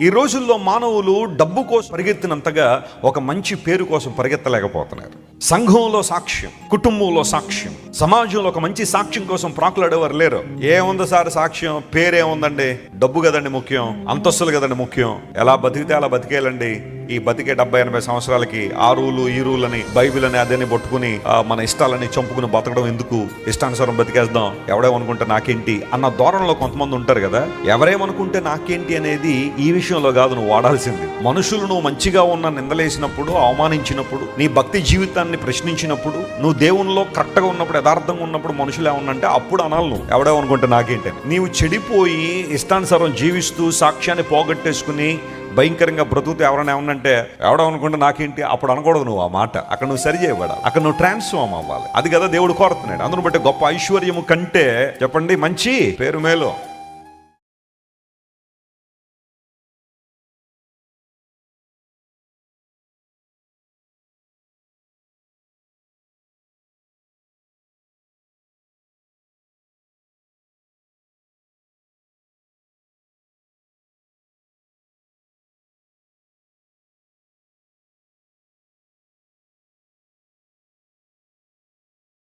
ఈ రోజుల్లో మానవులు డబ్బు కోసం పరిగెత్తినంతగా ఒక మంచి పేరు కోసం పరిగెత్తలేకపోతున్నారు. సంఘంలో సాక్ష్యం, కుటుంబంలో సాక్ష్యం, సమాజంలో ఒక మంచి సాక్ష్యం కోసం ప్రాకులాడేవారు లేరు. ఏముంది సార్ సాక్ష్యం, పేరేముందండి, డబ్బు కదండి ముఖ్యం, అంతస్తులు కదండి ముఖ్యం, ఎలా బతికితే అలా బతికేయాలండి, ఈ బతికే 70-80 సంవత్సరాలకి ఆ రూలు ఈ రూల్ అని బైబిల్ అని అదని పట్టుకుని మన ఇష్టాలని చంపుకుని బతకడం ఎందుకు, ఇష్టానుసారం బతికేద్దాం, ఎవడేమనుకుంటే నాకేంటి అన్న ధోరణిలో కొంతమంది ఉంటారు కదా. ఎవరేమనుకుంటే నాకేంటి అనేది ఈ విషయంలో కాదు నువ్వు వాడాల్సింది. మనుషులు నువ్వు మంచిగా ఉన్న నిందలేసినప్పుడు, అవమానించినప్పుడు, నీ భక్తి జీవితాన్ని ప్రశ్నించినప్పుడు, నువ్వు దేవునిలో కరెక్ట్గా ఉన్నప్పుడు, యథార్థంగా ఉన్నప్పుడు మనుషులు ఏమన్నంటే అప్పుడు అనాలి నువ్వు ఎవడేమనుకుంటే నాకేంటి. నీవు చెడిపోయి ఇష్టానుసారం జీవిస్తూ సాక్ష్యాన్ని పోగొట్టేసుకుని భయంకరంగా బ్రతుకుతూ ఎవరైనా ఏమన్నంటే ఎవడనుకుంటే నాకేంటి అప్పుడు అనకూడదు నువ్వు ఆ మాట. అక్కడ నువ్వు సరి చేయబడాలి, అక్కడ నువ్వు ట్రాన్స్ఫార్మ్ అవ్వాలి. అది కదా దేవుడు కోరుతున్నాడు. అందును బట్టి గొప్ప ఐశ్వర్యము కంటే చెప్పండి మంచి పేరు మేలు.